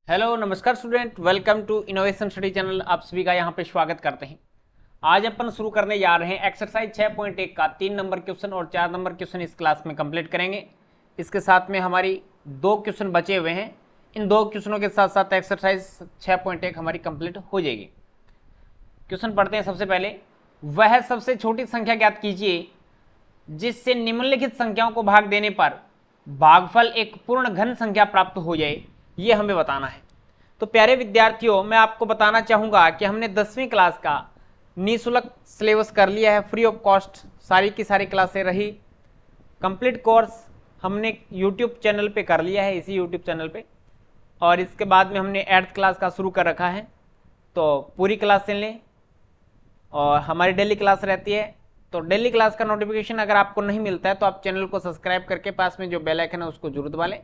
Hello नमस्कार student, welcome to innovation study channel. आप सभी का यहाँ पे स्वागत करते हैं। आज अपन शुरू करने जा रहे हैं एक्सरसाइज 6.1 का 3 नंबर क्वेश्चन और 4 नंबर क्वेश्चन इस क्लास में कंप्लीट करेंगे। इसके साथ में हमारी 2 क्वेश्चन बचे हुए हैं। इन 2 क्वेश्चनों के साथ साथ एक्सरसाइज 6.1 हमारी कंप्लीट हो जाएगी। क्वेश्चन पढ़ते हैं। सबसे पहले, वह सबसे छोटी संख्या ज्ञात कीजिए जिससे निम्नलिखित संख्याओं को भाग देने पर भागफल एक पूर्ण घन संख्या प्राप्त हो जाए, ये हमें बताना है। तो प्यारे विद्यार्थियों, मैं आपको बताना चाहूंगा कि हमने 10वीं क्लास का निःशुल्क सिलेबस कर लिया है, फ्री ऑफ कॉस्ट सारी की सारी क्लासें रही। कंप्लीट कोर्स हमने यूट्यूब चैनल पे कर लिया है, इसी यूट्यूब चैनल पे। और इसके बाद में हमने 8th क्लास का शुरू कर रखा है, तो पूरी क्लासें लें। और हमारी डेली क्लास रहती है, तो डेली क्लास का नोटिफिकेशन अगर आपको नहीं मिलता है तो आप चैनल को सब्सक्राइब करके पास में जो बेल आइकन है उसको जरूर दबा लें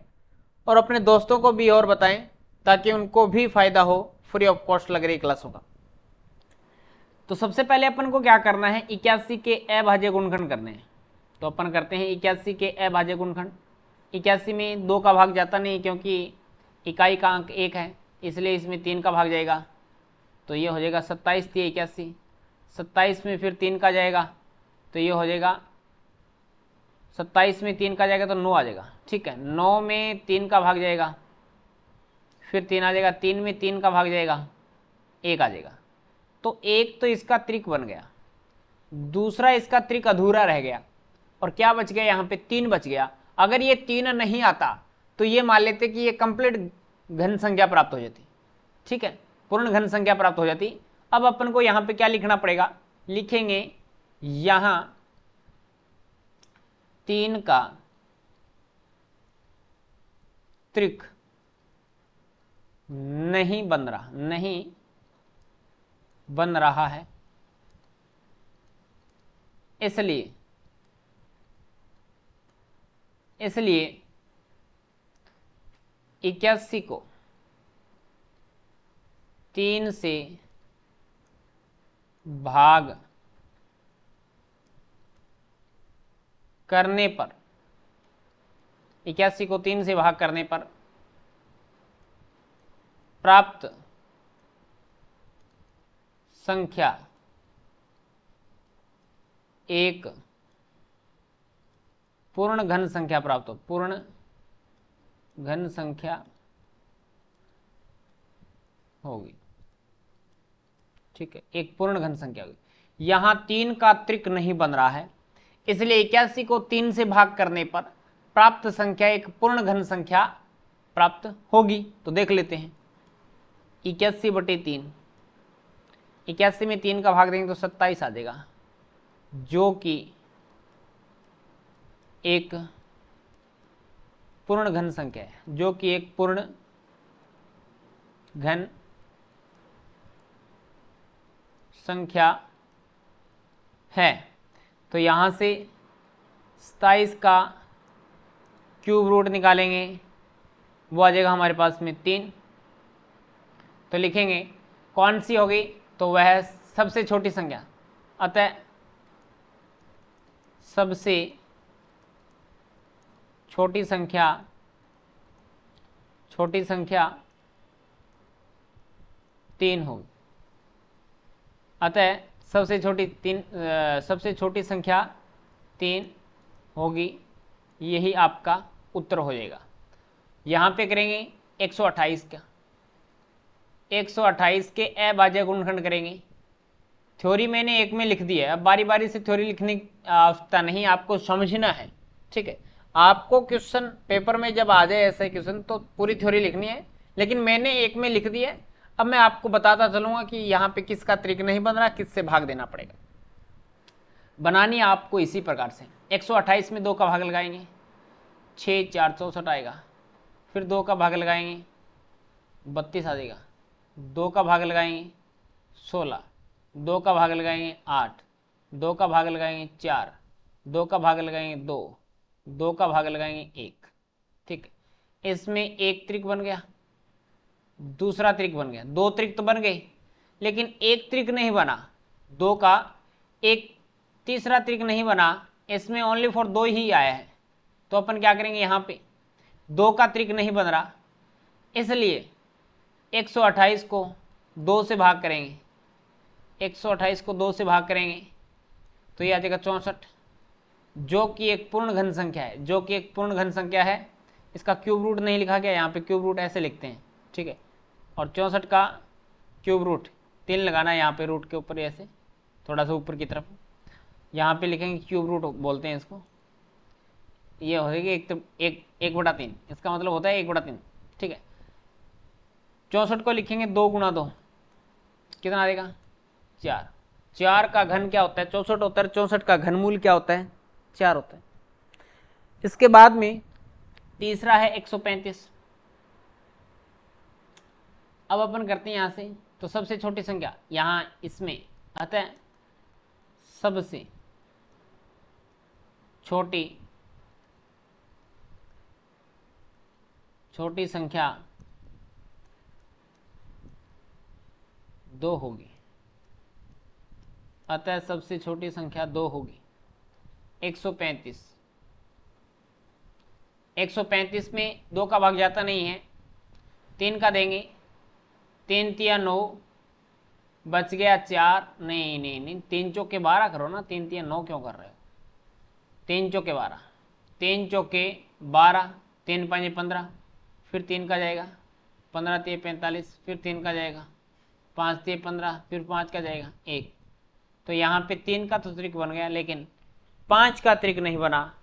और अपने दोस्तों को भी और बताएं ताकि उनको भी फायदा हो फ्री ऑफ कॉस्ट लग रही क्लासों का। तो सबसे पहले अपन को क्या करना है, 81 के अभाज्य गुणनखंड करने हैं। तो अपन करते हैं 81 के अभाज्य गुणनखंड। 81 में 2 का भाग जाता नहीं क्योंकि इकाई का अंक 1 है, इसलिए इसमें 3 का भाग जाएगा। तो ये हो जाएगा 27 थी 81, 27 में फिर 3 का जाएगा तो ये हो जाएगा 27 में 3 का जाएगा तो 9 आ जाएगा। ठीक है, 9 में 3 का भाग जाएगा, फिर 3 आ जाएगा, 3 में 3 का भाग जाएगा, 1 आ जाएगा। तो एक तो इसका त्रिक बन गया, दूसरा इसका त्रिक अधूरा रह गया और क्या बच गया, यहाँ पे 3 बच गया। अगर ये 3 नहीं आता तो ये मान लेते कि ये कंप्लीट घन संख्या प्राप्त हो जाती। ठीक है, पूर्ण घन संख्या प्राप्त हो जाती। अब अपन को यहाँ पे क्या लिखना पड़ेगा, लिखेंगे यहाँ 3 का त्रिक नहीं बन रहा है, इसलिए 81 को 3 से भाग करने पर 81 को 3 से भाग करने पर प्राप्त संख्या एक पूर्ण घन संख्या प्राप्त हो, पूर्ण घन संख्या होगी। ठीक है, एक पूर्ण घन संख्या होगी। यहां 3 का त्रिक नहीं बन रहा है, इसलिए 81 को 3 से भाग करने पर प्राप्त संख्या एक पूर्ण घन संख्या प्राप्त होगी। तो देख लेते हैं, 81/3, 81 में 3 का भाग देंगे तो 27 आ जाएगा, जो कि एक पूर्ण घन संख्या है, जो कि एक पूर्ण घन संख्या है। तो यहां से 27 का क्यूब रूट निकालेंगे, वो आ जाएगा हमारे पास में 3। तो लिखेंगे कौन सी होगी, तो वह सबसे छोटी संख्या, अतः सबसे छोटी संख्या 3 होगी। अतः सबसे छोटी संख्या 3 होगी, यही आपका उत्तर हो जाएगा। यहाँ पे करेंगे 128 का, 128 के अभाज्य गुणनखंड करेंगे। थ्योरी मैंने एक में लिख दी है, अब बारी बारी से थ्योरी लिखने की आवश्यकता नहीं, आपको समझना है। ठीक है, आपको क्वेश्चन पेपर में जब आ जाए ऐसे क्वेश्चन तो पूरी थ्योरी लिखनी है, लेकिन मैंने एक में लिख दी है। अब मैं आपको बताता चलूंगा कि यहाँ पे किसका त्रिक नहीं बन रहा, किससे भाग देना पड़ेगा। बनानी आपको इसी प्रकार से, 128 में 2 का भाग लगाएंगे, 6 4 64 आएगा, फिर 2 का भाग लगाएंगे 32 आ जाएगा, 2 का भाग लगाएंगे 16, 2 का भाग लगाएंगे 8, 2 का भाग लगाएंगे 4, 2 का भाग लगाएंगे 2, 2 का भाग लगाएंगे 1। ठीक, इसमें एक त्रिक बन गया, दूसरा त्रिक बन गया, 2 त्रिक तो बन गए, लेकिन एक त्रिक नहीं बना, 2 का एक तीसरा त्रिक नहीं बना, इसमें ओनली फॉर 2 ही आया है। तो अपन क्या करेंगे, यहाँ पे 2 का त्रिक नहीं बन रहा, इसलिए 128 को 2 से भाग करेंगे, 128 को 2 से भाग करेंगे तो ये आ जाएगा 64, जो कि एक पूर्ण घन संख्या है, जो कि एक पूर्ण घन संख्या है। इसका क्यूब रूट नहीं लिखा गया, यहाँ पे क्यूब रूट ऐसे लिखते हैं, ठीक है। और 64 का क्यूब रूट 3 लगाना है यहाँ पे रूट के ऊपर, ऐसे थोड़ा सा ऊपर की तरफ, यहाँ पे लिखेंगे क्यूब रूट बोलते हैं इसको। ये हो जाएगी 1/3, इसका मतलब होता है 1/3, ठीक है। 64 को लिखेंगे 2 × 2 कितना आ जाएगा 4। 4 का घन क्या होता है 64 होता है, 64 का घनमूल क्या होता है 4 होता है। इसके बाद में तीसरा है 135। अब अपन करते हैं यहाँ से, तो सबसे छोटी संख्या यहाँ इसमें अतः सबसे छोटी संख्या 2 होगी, अतः सबसे छोटी संख्या 2 होगी। 135 में 2 का भाग जाता नहीं है, 3 का देंगे, 3 × 9 बच गया 4, नहीं 3 चौके 12 करो ना, 3 × 9 क्यों कर रहे हो, 3 चौके 12, 3 चौके 12, 3 × 5 = 15, फिर 3 का जाएगा, 15 × 3 = 45, फिर 3 का जाएगा, 5 × 3 = 15, फिर 5 का जाएगा 1। तो यहाँ पे 3 का तो त्रिक बन गया, लेकिन 5 का त्रिक नहीं बना।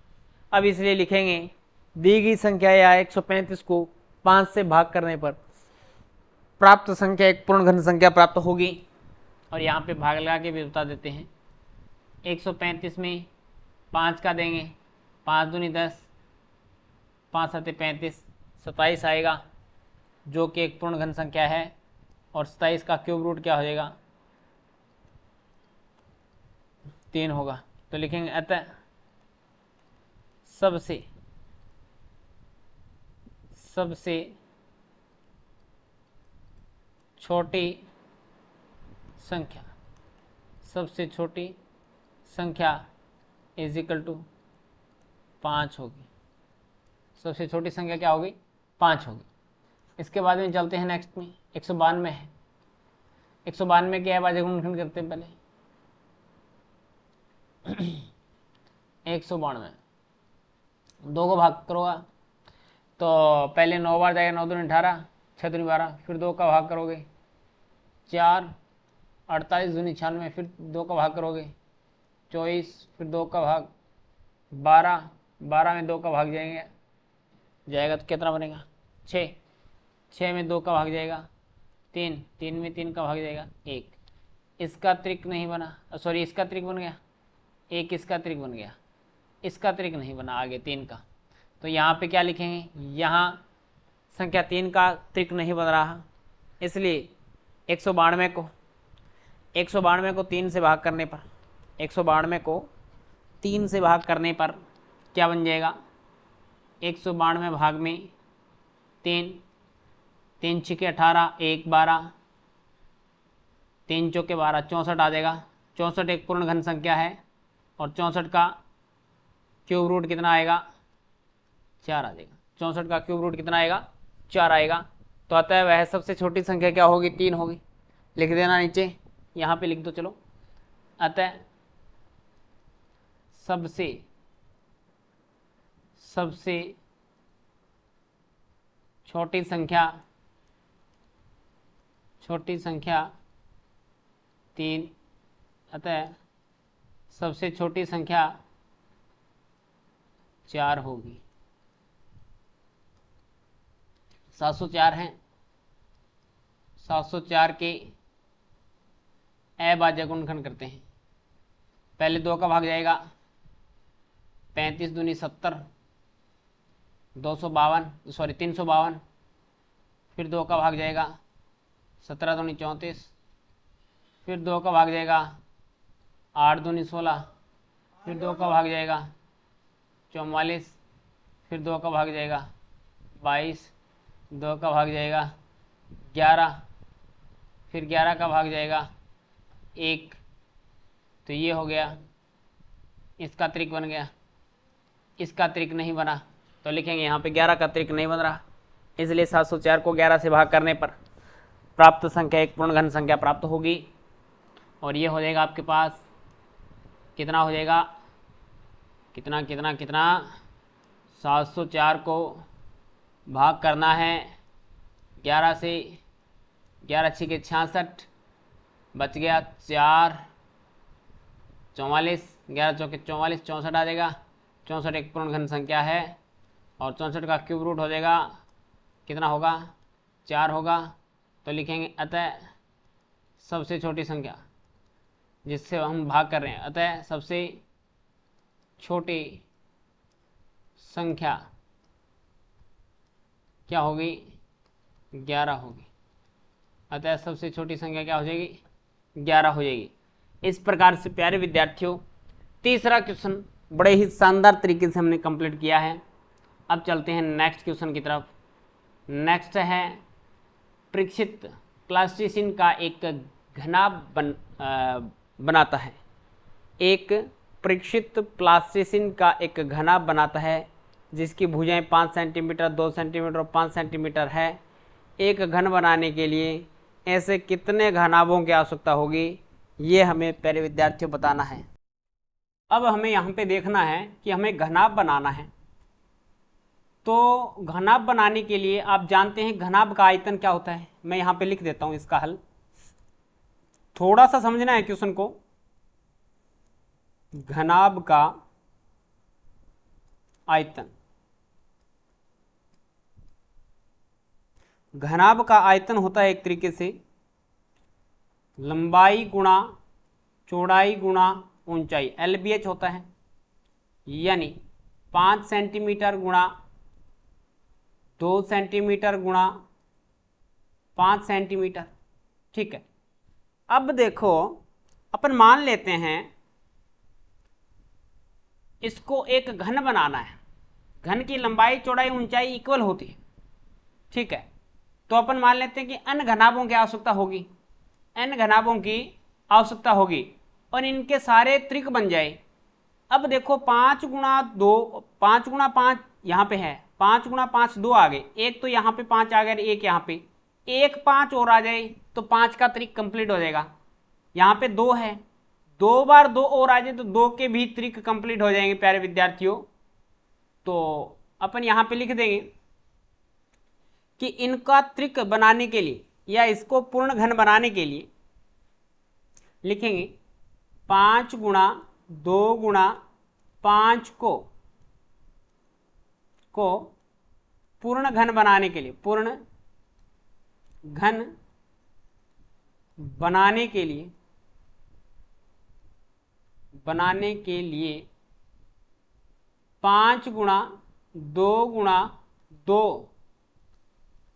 अब इसलिए लिखेंगे दी गई संख्या या 135 को 5 से भाग करने पर प्राप्त संख्या एक पूर्ण घन संख्या प्राप्त होगी। और यहाँ पे भाग लगा के भी बता देते हैं। 135 में 5 का देंगे, 5 दूनी 10, 5 7 35, 27 आएगा, जो कि एक पूर्ण घन संख्या है। और 27 का क्यूब रूट क्या हो जाएगा 3 होगा। तो लिखेंगे अतः सबसे छोटी संख्या इज इक्वल टू 5 होगी। सबसे छोटी संख्या क्या होगी 5 होगी। इसके बाद में चलते हैं नेक्स्ट में, 192 है। 192 क्या है, बाजे गुणनखंड करते हैं पहले। 192 2 को भाग करोगा तो पहले 9 बार जाएगा, 9 दूनी 18, 6 दूनी 12, फिर 2 का भाग करोगे 4, 48 दूनी 96, फिर 2 का भाग करोगे 24, फिर 2 का भाग 12, 12 में 2 का भाग जाएगा तो कितना बनेगा 6, 6 में 2 का भाग जाएगा 3, 3 में 3 का भाग जाएगा 1। इसका त्रिक नहीं बना, सॉरी इसका त्रिक बन गया 1, इसका त्रिक बन गया, इसका त्रिक नहीं बना आगे 3 का। तो यहाँ पे क्या लिखेंगे, यहाँ संख्या 3 का त्रिक नहीं बन रहा, इसलिए 192 को 3 से भाग करने पर 192 को 3 से भाग करने पर क्या बन जाएगा 192 भाग में 3, 3 × 6 = 18, 1 12, 3 चौके 12, 64 आ जाएगा। 64 एक पूर्ण घन संख्या है और 64 का क्यूब रूट कितना आएगा 4 आ जाएगा। 64 का क्यूब रूट कितना आएगा 4 आएगा। तो अतः वह सबसे छोटी संख्या क्या होगी 3 होगी। लिख देना नीचे, यहाँ पे लिख दो चलो। अतः सबसे छोटी संख्या 3, अतः सबसे छोटी संख्या 4 होगी। 704 हैं, 704 के अभाज्य गुणनखंड करते हैं। पहले 2 का भाग जाएगा, 35 दूनी 70, 352, फिर 2 का भाग जाएगा 17 दूनी 34, फिर 2 का भाग जाएगा 8 दूनी 16, फिर 2 का भाग जाएगा 44, फिर 2 का भाग जाएगा 22, 2 का भाग जाएगा 11, फिर 11 का भाग जाएगा 1। तो ये हो गया, इसका त्रिक बन गया, इसका त्रिक नहीं बना। तो लिखेंगे यहाँ पे 11 का त्रिक नहीं बन रहा, इसलिए 704 को 11 से भाग करने पर प्राप्त संख्या, एक पूर्ण घन संख्या प्राप्त होगी। और ये हो जाएगा आपके पास कितना हो जाएगा, कितना कितना कितना 704 को भाग करना है 11 से, 11 6 के 66, बच गया 4, 44, 11 चौके 44, 64 आ जाएगा। 64 एक पूर्ण घन संख्या है और 64 का क्यूब रूट हो जाएगा, कितना होगा 4 होगा। तो लिखेंगे अतः सबसे छोटी संख्या जिससे हम भाग कर रहे हैं, अतः सबसे छोटी संख्या क्या होगी 11 होगी। अतः सबसे छोटी संख्या क्या हो जाएगी 11 हो जाएगी। इस प्रकार से प्यारे विद्यार्थियों तीसरा क्वेश्चन बड़े ही शानदार तरीके से हमने कंप्लीट किया है। अब चलते हैं नेक्स्ट क्वेश्चन की तरफ। नेक्स्ट है परीक्षित प्लास्टिसिन का एक घनाभ बनाता है। एक परीक्षित प्लास्टिसिन का एक घनाभ बनाता है जिसकी भुजाएं 5 सेंटीमीटर, 2 सेंटीमीटर और 5 सेंटीमीटर है। एक घन बनाने के लिए ऐसे कितने घनाभों की आवश्यकता होगी, ये हमें प्यारे विद्यार्थियों बताना है। अब हमें यहाँ पे देखना है कि हमें घनाभ बनाना है। तो घनाभ बनाने के लिए आप जानते हैं घनाभ का आयतन क्या होता है। मैं यहाँ पे लिख देता हूँ इसका हल, थोड़ा सा समझना है क्वेश्चन को। घनाभ का आयतन, घनाभ का आयतन होता है एक तरीके से लंबाई गुणा चौड़ाई गुणा ऊंचाई, LBH होता है। यानी 5 सेंटीमीटर गुणा 2 सेंटीमीटर गुणा 5 सेंटीमीटर, ठीक है। अब देखो अपन मान लेते हैं इसको एक घन बनाना है। घन की लंबाई चौड़ाई ऊंचाई इक्वल होती है, ठीक है। तो अपन मान लेते हैं कि n घनाभों की आवश्यकता होगी, n घनाभों की आवश्यकता होगी और इनके सारे त्रिक बन जाए। अब देखो 5 गुणा 2, 5 गुणा 5 यहाँ पे है, 5 गुणा 5 2 आ गए, एक तो यहाँ पे 5 आ गया, एक यहाँ पे, एक 5 और आ जाए तो 5 का त्रिक कंप्लीट हो जाएगा। यहाँ पे 2 है, 2 बार 2 और आ जाए तो 2 के भी त्रिक कंप्लीट हो जाएंगे प्यारे विद्यार्थियों। तो अपन यहाँ पे लिख देंगे कि इनका त्रिक बनाने के लिए या इसको पूर्ण घन बनाने के लिए लिखेंगे 5 गुणा 2 गुणा 5 को पूर्ण घन बनाने के लिए, पूर्ण घन बनाने के लिए 5 गुणा 2 गुणा 2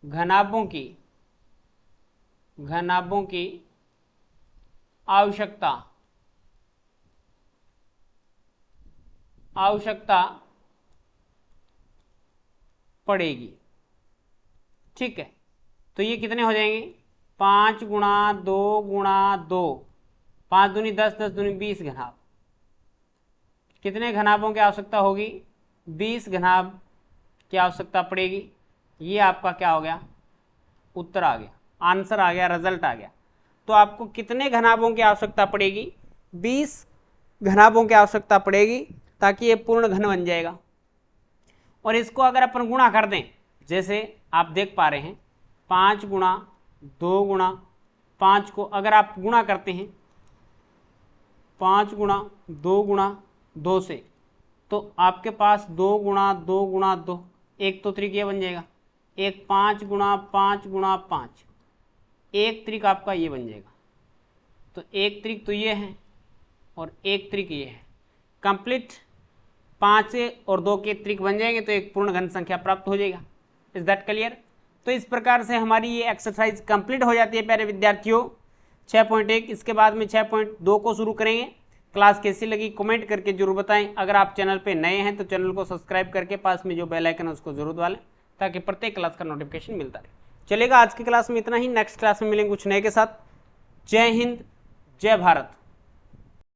घनाभों की आवश्यकता पड़ेगी, ठीक है। तो ये कितने हो जाएंगे 5 गुणा 2 गुणा 2, 5 दूनी 10, 10 दूनी 20 घनाभ। कितने घनाभों की आवश्यकता होगी 20 घनाभ की आवश्यकता पड़ेगी। ये आपका क्या हो गया उत्तर आ गया, आंसर आ गया, रिजल्ट आ गया। तो आपको कितने घनाभों की आवश्यकता पड़ेगी 20 घनाभों की आवश्यकता पड़ेगी ताकि ये पूर्ण घन बन जाएगा। और इसको अगर अपन गुणा कर दें, जैसे आप देख पा रहे हैं 5 गुणा 2 गुणा 5 को अगर आप गुणा करते हैं 5 गुणा 2 गुणा 2 से, तो आपके पास 2 गुणा 2 गुणा 2, एक तो त्रिक ये बन जाएगा, एक 5 गुणा 5 गुणा 5, एक त्रिक आपका ये बन जाएगा। तो एक त्रिक तो ये है और एक त्रिक ये है, कंप्लीट 5 और 2 के त्रिक बन जाएंगे तो एक पूर्ण घन संख्या प्राप्त हो जाएगा। Is that clear? तो इस प्रकार से हमारी ये एक्सरसाइज कंप्लीट हो जाती है प्यारे विद्यार्थियों 6.1। इसके बाद में 6.2 को शुरू करेंगे। क्लास कैसी लगी कमेंट करके जरूर बताएं। अगर आप चैनल पे नए हैं तो चैनल को सब्सक्राइब करके पास में जो बेल आइकन है उसको जरूर दबा लें ताकि प्रत्येक क्लास का नोटिफिकेशन मिलता रहे। चलेगा, आज की क्लास में इतना ही। नेक्स्ट क्लास में मिलेंगे कुछ नए के साथ। जय हिंद, जय भारत।